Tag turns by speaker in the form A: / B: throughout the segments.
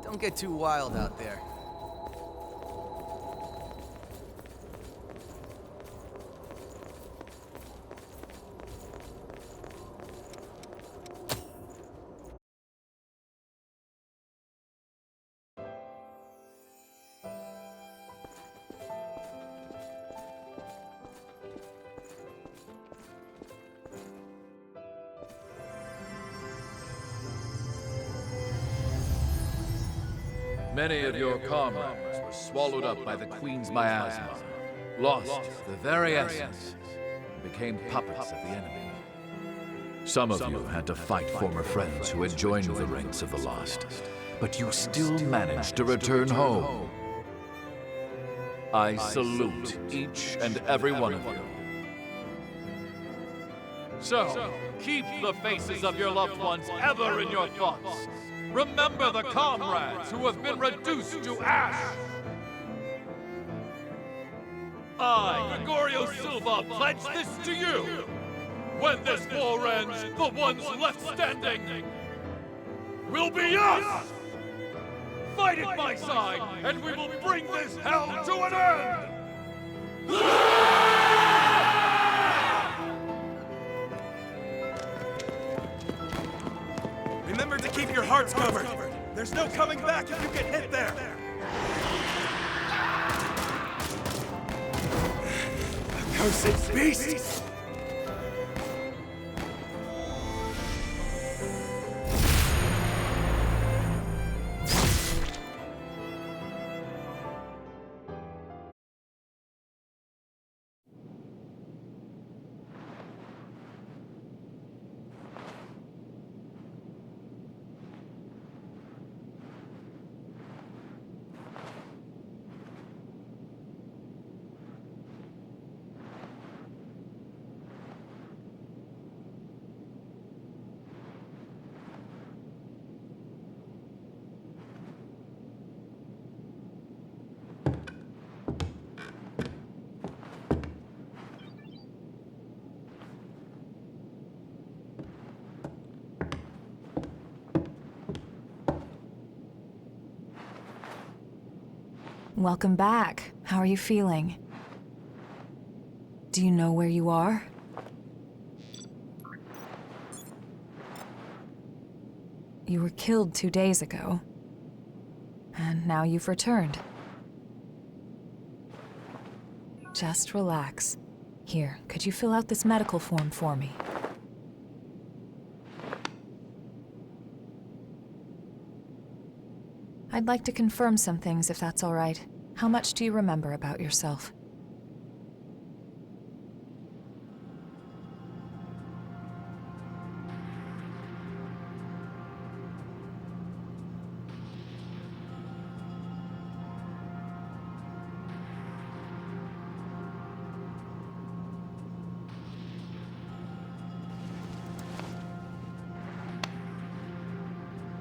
A: Don't get too wild out there.
B: Many of your comrades were swallowed up by the Queen's miasma, lost the very essence, and became puppets of the enemy. Some of you had to fight former friends who had joined the ranks of the Lost, but you still managed to return home. I salute each and every one of you. So, keep the faces of your loved ones ever in your thoughts. Remember the comrades who have been reduced to ash! I, Gregorio Silva, pledge this to you! When this war ends, the ones left standing will be us! Fight at my side, and we will bring this hell to an end!
C: Remember to keep your hearts covered. There's no coming back if you get hit there. Accursed beast!
D: Welcome back. How are you feeling? Do you know where you are? You were killed 2 days ago, and now you've returned. Just relax. Here, could you fill out this medical form for me? I'd like to confirm some things, if that's all right. How much do you remember about yourself?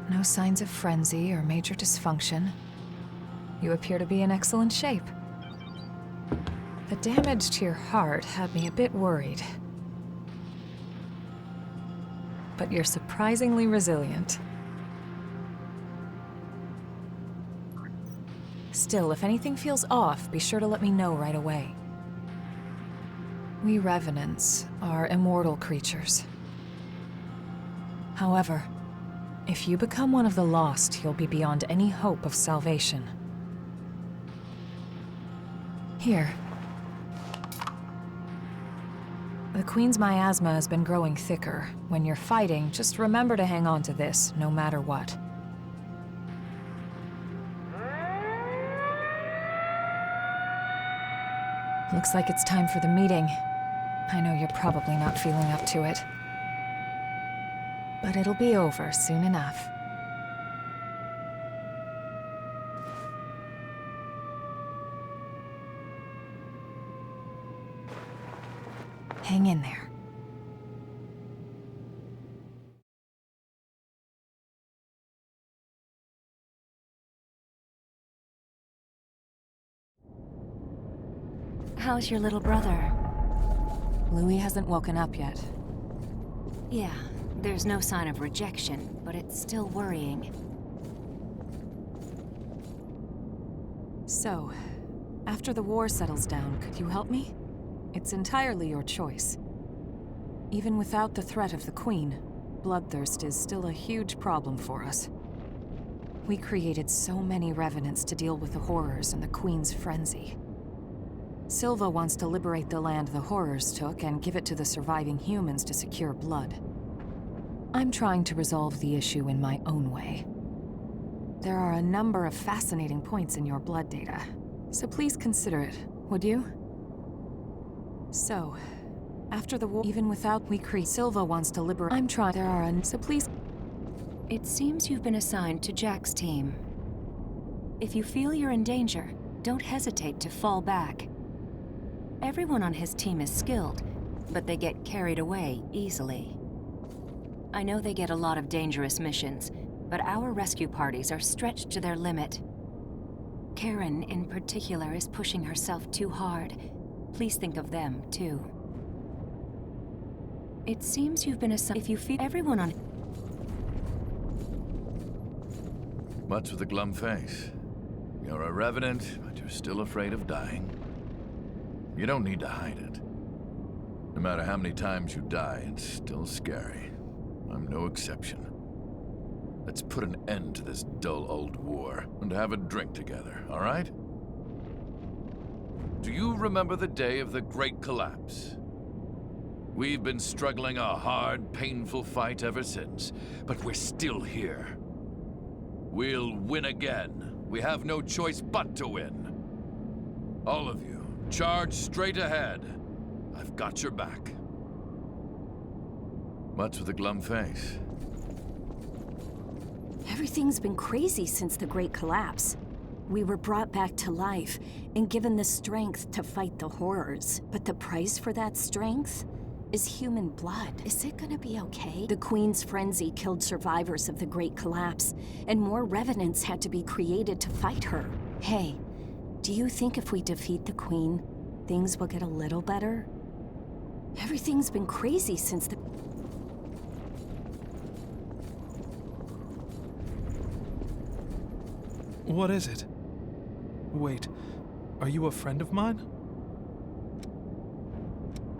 D: No signs of frenzy or major dysfunction. You appear to be in excellent shape. The damage to your heart had me a bit worried. But you're surprisingly resilient. Still, if anything feels off, be sure to let me know right away. We Revenants are immortal creatures. However, if you become one of the Lost, you'll be beyond any hope of salvation. Here. The Queen's miasma has been growing thicker. When you're fighting, just remember to hang on to this, no matter what. Looks like it's time for the meeting. I know you're probably not feeling up to it. But it'll be over soon enough. Hang in there.
E: How's your little brother?
D: Louis hasn't woken up yet.
E: Yeah, there's no sign of rejection, but it's still worrying.
D: So, after the war settles down, could you help me? It's entirely your choice. Even without the threat of the Queen, bloodthirst is still a huge problem for us. We created so many revenants to deal with the horrors and the Queen's frenzy. Silva wants to liberate the land the horrors took and give it to the surviving humans to secure blood. I'm trying to resolve the issue in my own way. There are a number of fascinating points in your blood data, so please consider it, would you? So, after the war, even without we create, Silva wants to liberate. I'm trying. There are so please.
A: It seems you've been assigned to Jack's team. If you feel you're in danger, don't hesitate to fall back. Everyone on his team is skilled, but they get carried away easily. I know they get a lot of dangerous missions, but our rescue parties are stretched to their limit. Karen, in particular, is pushing herself too hard. Please think of them, too. It seems you've been assigned. If you feel everyone on.
B: What's with the glum face? You're a revenant, but you're still afraid of dying. You don't need to hide it. No matter how many times you die, it's still scary. I'm no exception. Let's put an end to this dull old war and have a drink together, all right? Do you remember the day of the Great Collapse? We've been struggling a hard, painful fight ever since, but we're still here. We'll win again. We have no choice but to win. All of you, charge straight ahead. I've got your back. What's with the glum face?
E: Everything's been crazy since the Great Collapse. We were brought back to life and given the strength to fight the horrors. But the price for that strength is human blood. Is it gonna be okay? The Queen's frenzy killed survivors of the Great Collapse, and more revenants had to be created to fight her. Hey, do you think if we defeat the Queen, things will get a little better? Everything's been crazy since the...
C: What is it? Wait, are you a friend of mine?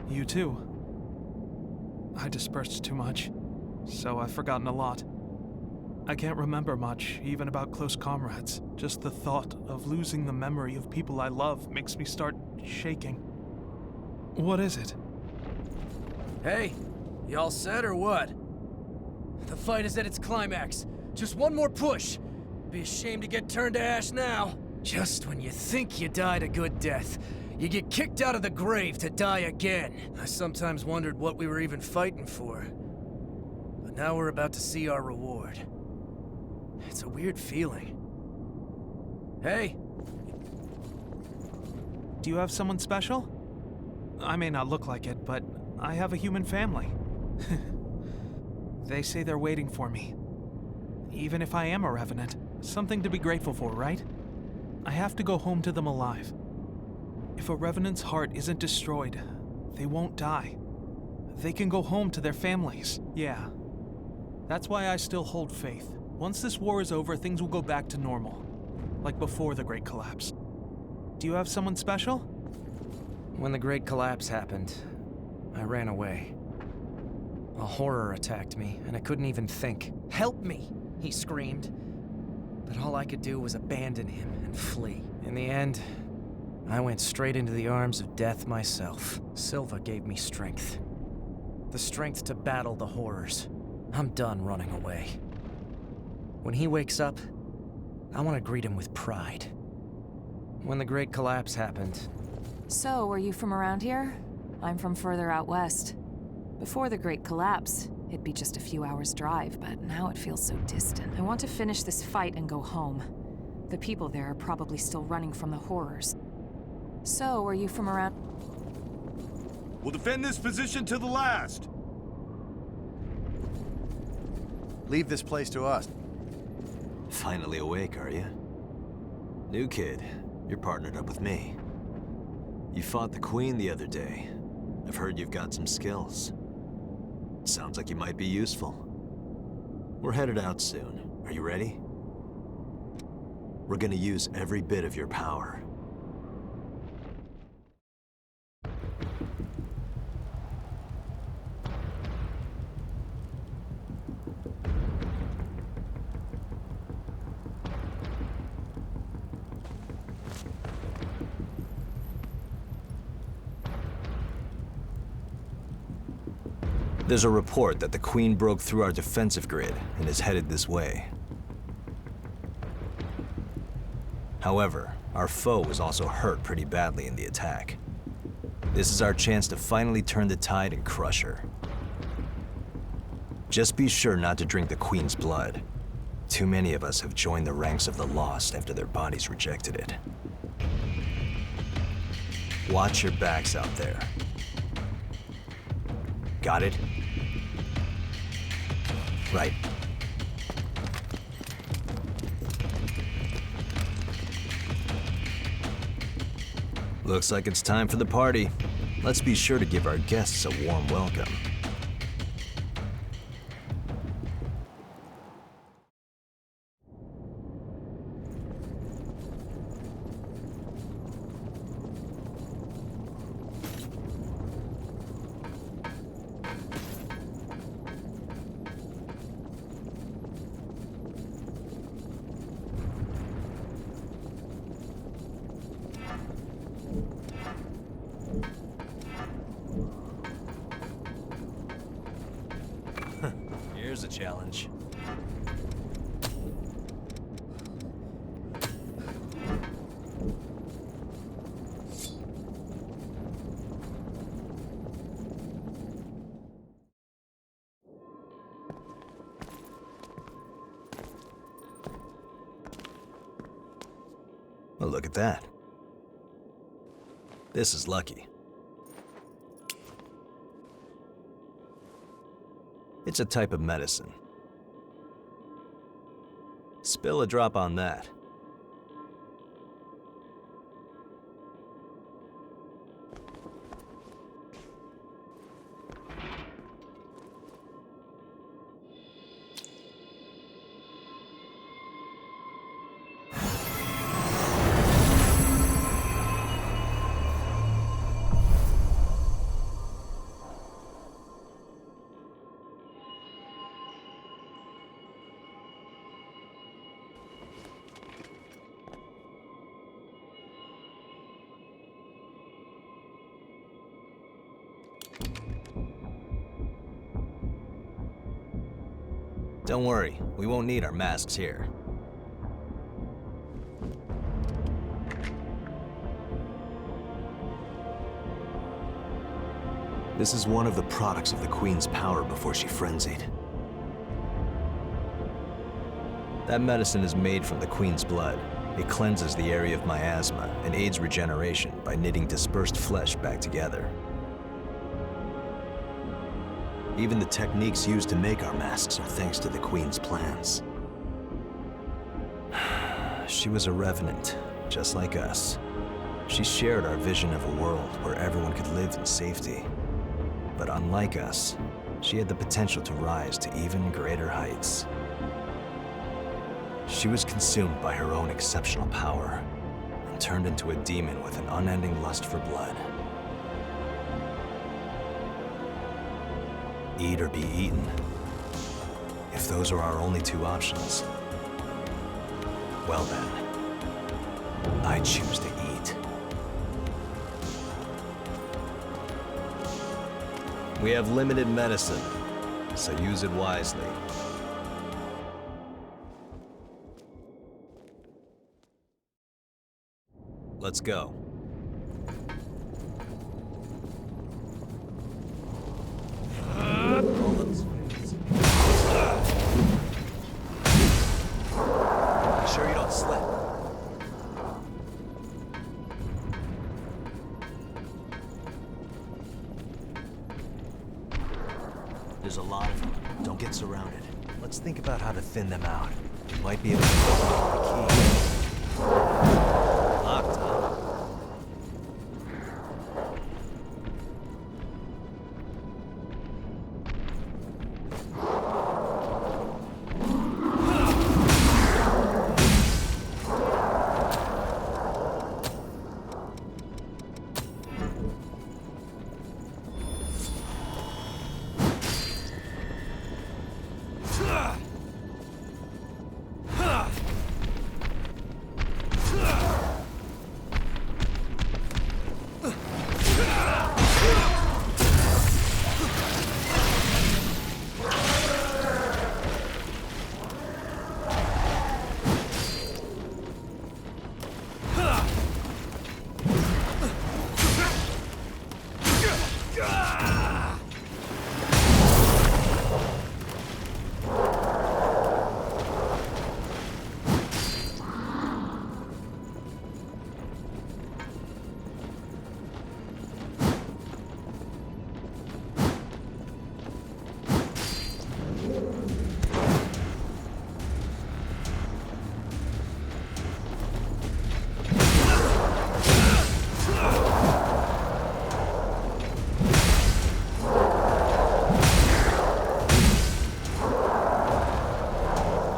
C: You too. I dispersed too much, so I've forgotten a lot. I can't remember much, even about close comrades. Just the thought of losing the memory of people I love makes me start shaking. What is it?
F: Hey, you all set or what? The fight is at its climax. Just one more push. Be ashamed to get turned to ash now. Just when you think you died a good death, you get kicked out of the grave to die again. I sometimes wondered what we were even fighting for. But now we're about to see our reward. It's a weird feeling. Hey!
C: Do you have someone special? I may not look like it, but I have a human family. They say they're waiting for me. Even if I am a revenant, something to be grateful for, right? I have to go home to them alive. If a revenant's heart isn't destroyed, they won't die. They can go home to their families. Yeah. That's why I still hold faith. Once this war is over, things will go back to normal. Like before the Great Collapse. Do you have someone special?
F: When the Great Collapse happened, I ran away. A horror attacked me, and I couldn't even think. "Help me!" he screamed. But all I could do was abandon him and flee. In the end, I went straight into the arms of death myself. Silva gave me strength. The strength to battle the horrors. I'm done running away. When he wakes up, I want to greet him with pride. When the Great Collapse happened...
D: So, are you from around here? I'm from further out west. Before the Great Collapse, it'd be just a few hours' drive, but now it feels so distant. I want to finish this fight and go home. The people there are probably still running from the horrors. So, are you from around...
G: We'll defend this position to the last.
H: Leave this place to us. Finally awake, are you? New kid, you're partnered up with me. You fought the Queen the other day. I've heard you've got some skills. Sounds like you might be useful. We're headed out soon. Are you ready? We're gonna use every bit of your power. There's a report that the Queen broke through our defensive grid and is headed this way. However, our foe was also hurt pretty badly in the attack. This is our chance to finally turn the tide and crush her. Just be sure not to drink the Queen's blood. Too many of us have joined the ranks of the Lost after their bodies rejected it. Watch your backs out there. Got it? Right. Looks like it's time for the party. Let's be sure to give our guests a warm welcome. Here's a challenge. Well, look at that. This is lucky. It's a type of medicine. Spill a drop on that. Don't worry, we won't need our masks here. This is one of the products of the Queen's power before she frenzied. That medicine is made from the Queen's blood. It cleanses the area of miasma and aids regeneration by knitting dispersed flesh back together. Even the techniques used to make our masks are thanks to the Queen's plans. She was a revenant, just like us. She shared our vision of a world where everyone could live in safety. But unlike us, she had the potential to rise to even greater heights. She was consumed by her own exceptional power and turned into a demon with an unending lust for blood. Eat or be eaten. If those are our only two options, well then, I choose to eat. We have limited medicine, so use it wisely. Let's go. Sure you don't slip. There's a lot of them. Don't get surrounded. Let's think about how to thin them out. We might be able to open the key. Locked, huh?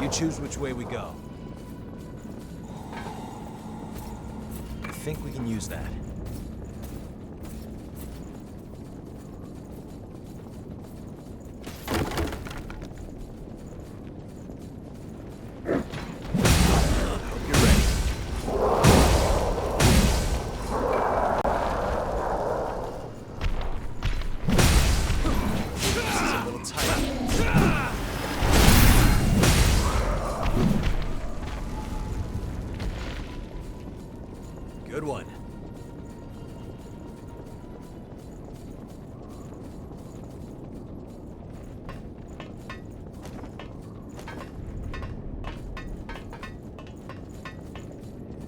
H: You choose which way we go. I think we can use that. Good one.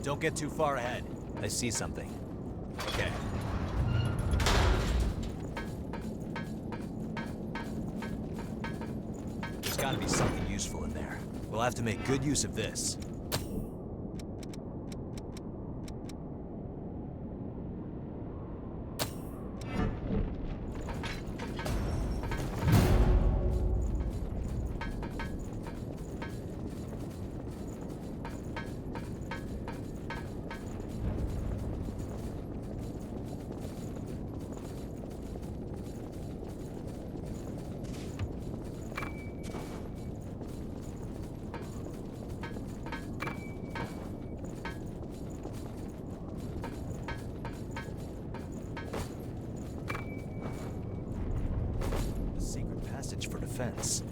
H: Don't get too far ahead. I see something. Okay. There's gotta be something useful in there. We'll have to make good use of this. For defense.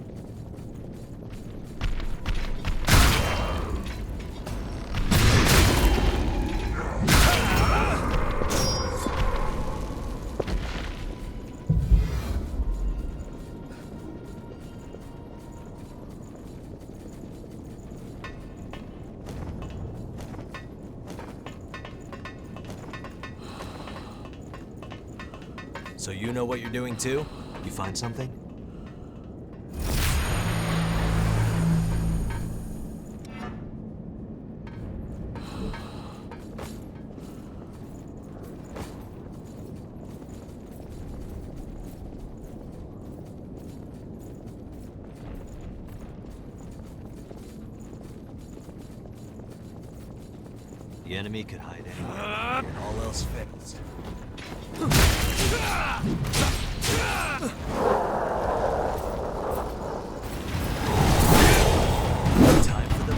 H: So you know what you're doing too? You find something? The enemy could hide anywhere, and all else fails. Time for the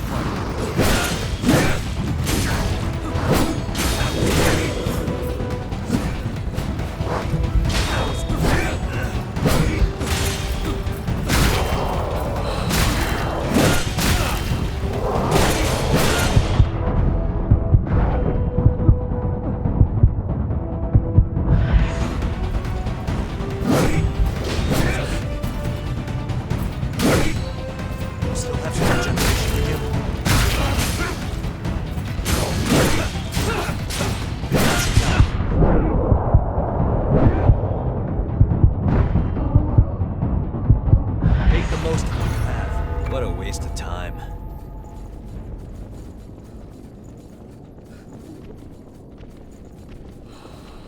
H: What a waste of time.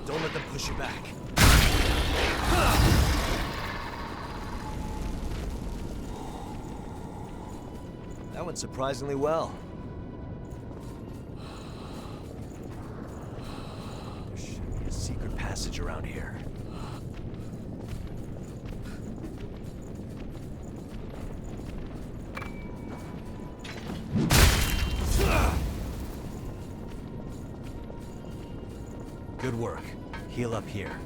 H: Don't let them push you back. That went surprisingly well. There should be a secret passage around here. Good work. Heal up here.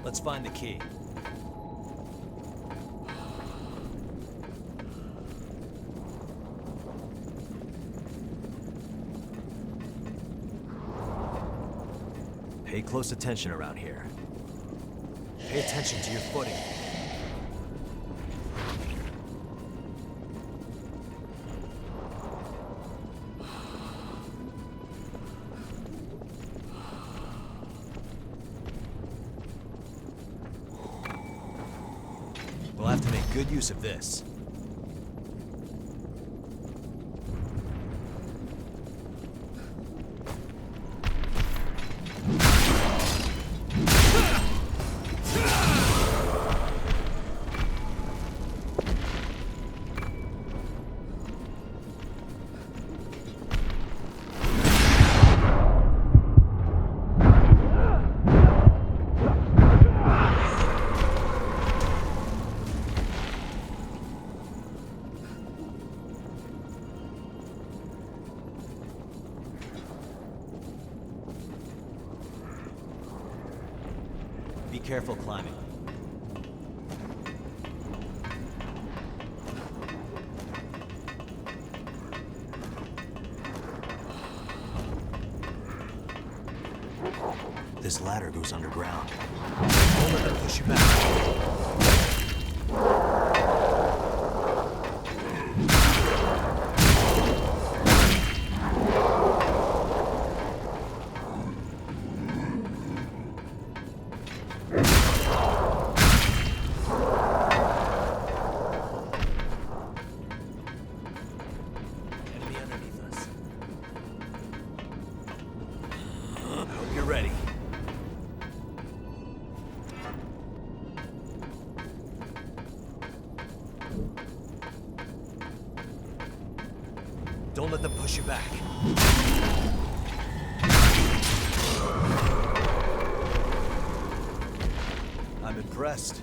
H: Let's find the key. Pay close attention around here. Pay attention to your footing. We'll have to make good use of this. Be careful climbing. This ladder goes underground. Don't let them push you back. Enemy underneath us. I hope you're ready. Don't let them push you back. I'm impressed.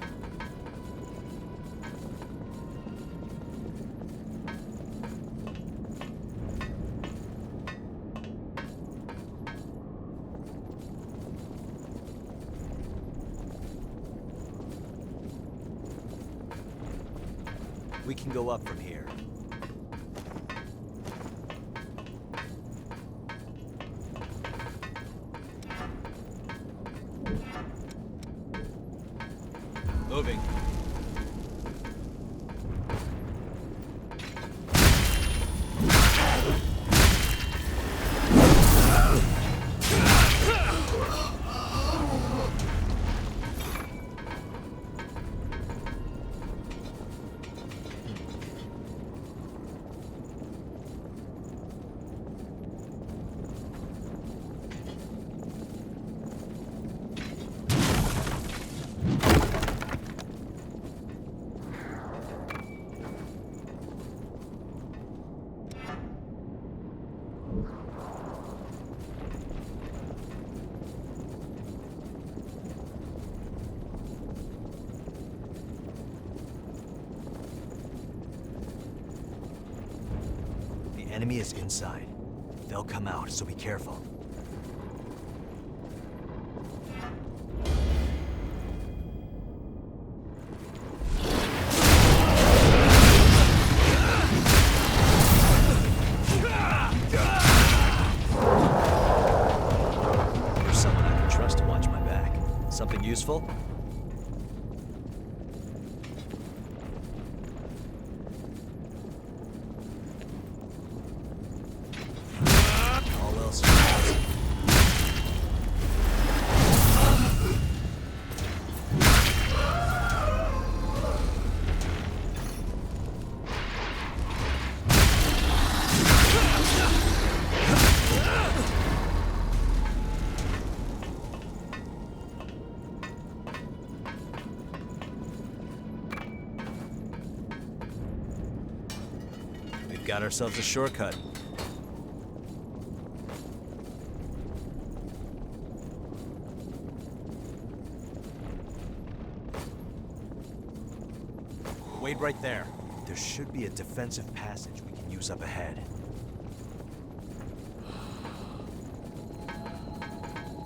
H: We can go up from here. Moving. The enemy is inside. They'll come out, so be careful. There's someone I can trust to watch my back. Something useful? All else fails. We've got ourselves a shortcut. Wait right there. There should be a defensive passage we can use up ahead.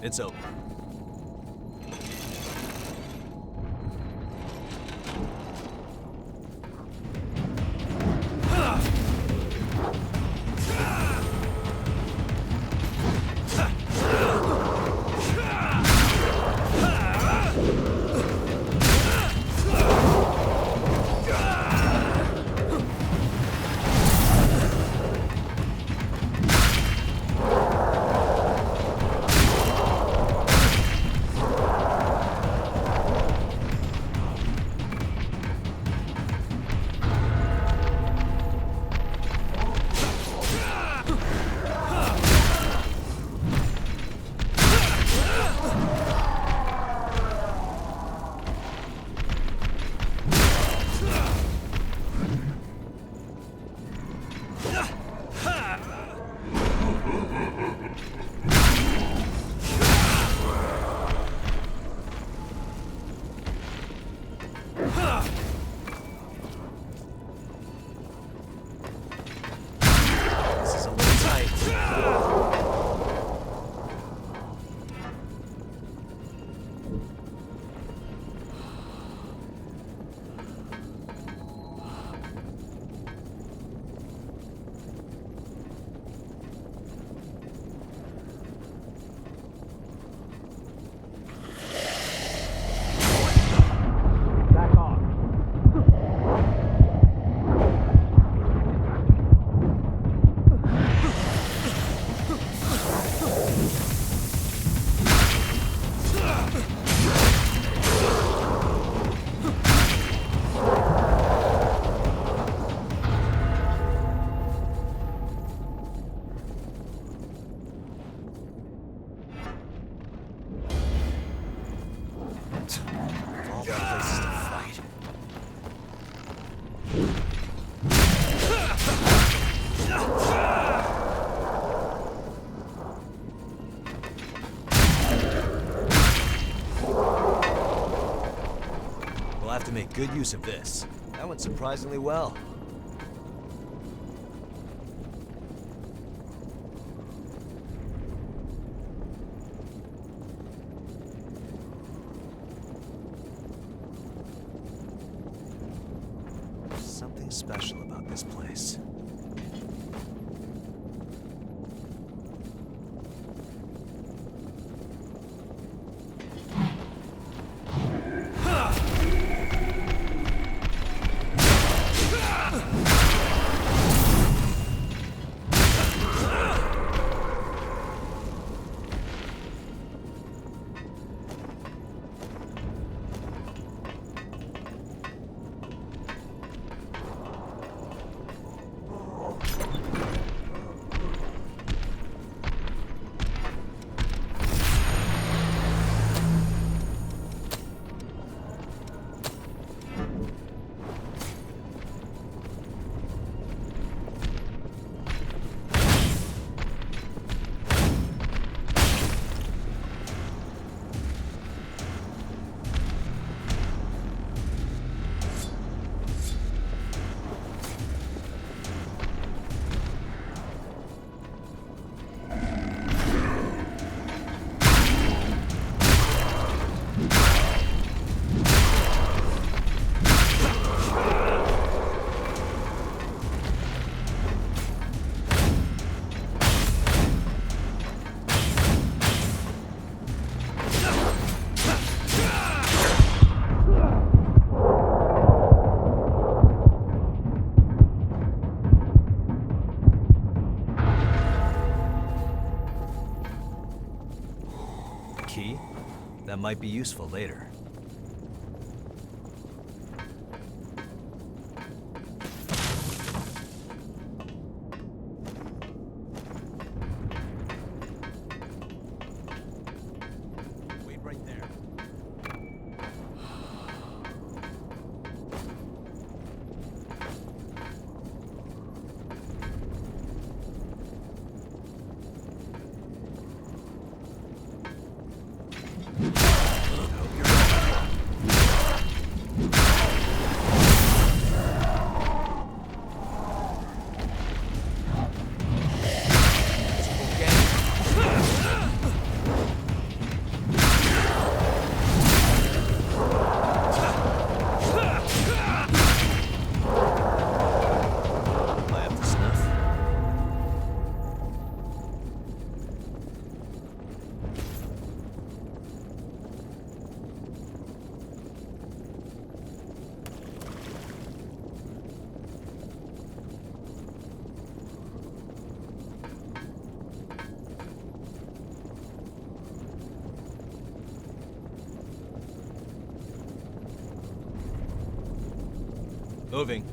H: It's open. Of all the places to fight. We'll have to make good use of this. That went surprisingly well. Something special about this place. Key? That might be useful later. Wait right there. Moving.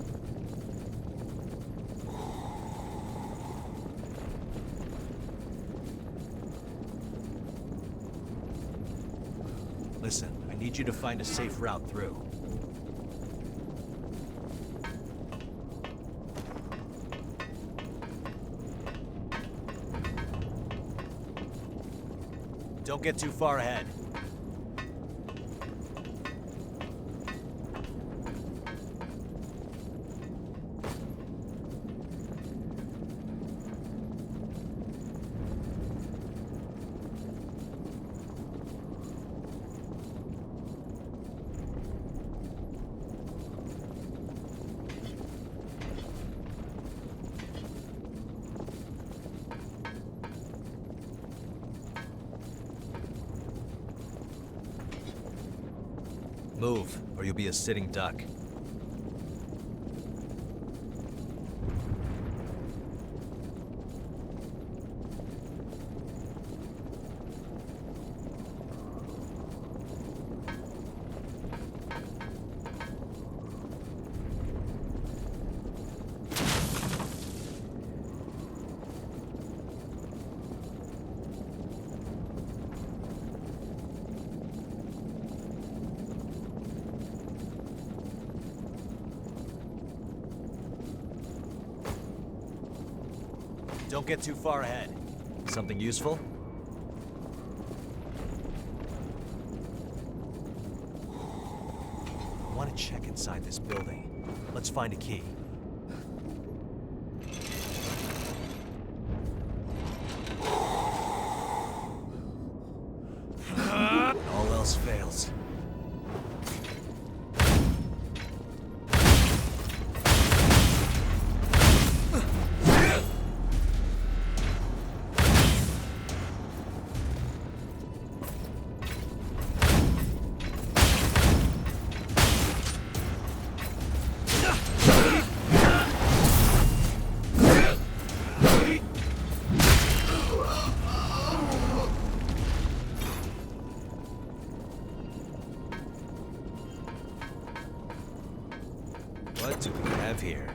H: Listen, I need you to find a safe route through. Don't get too far ahead. Move, or you'll be a sitting duck. Don't get too far ahead. Something useful? I want to check inside this building. Let's find a key. All else fails. What do we have here?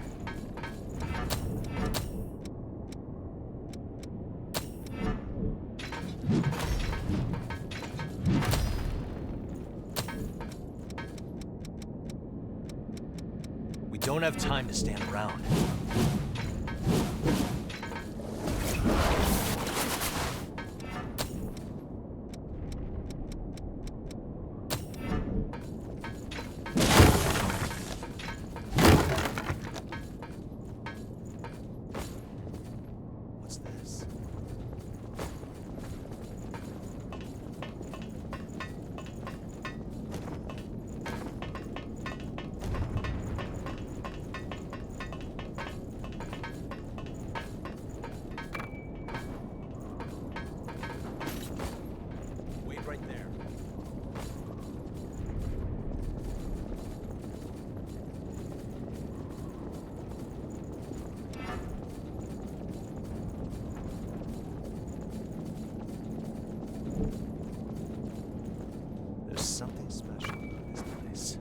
H: We don't have time to stand around. What's this? Wait right there. There's something special about this place.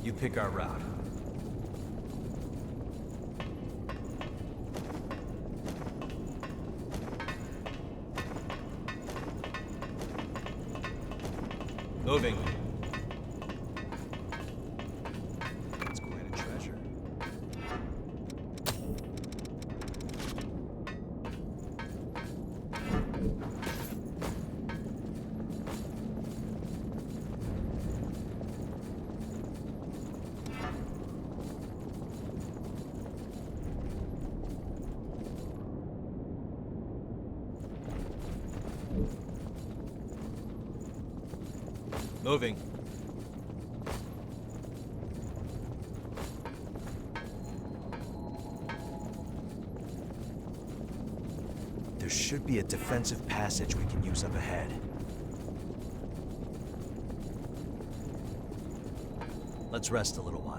H: You pick our route. Moving. That's quite a treasure. Moving. There should be a defensive passage we can use up ahead. Let's rest a little while.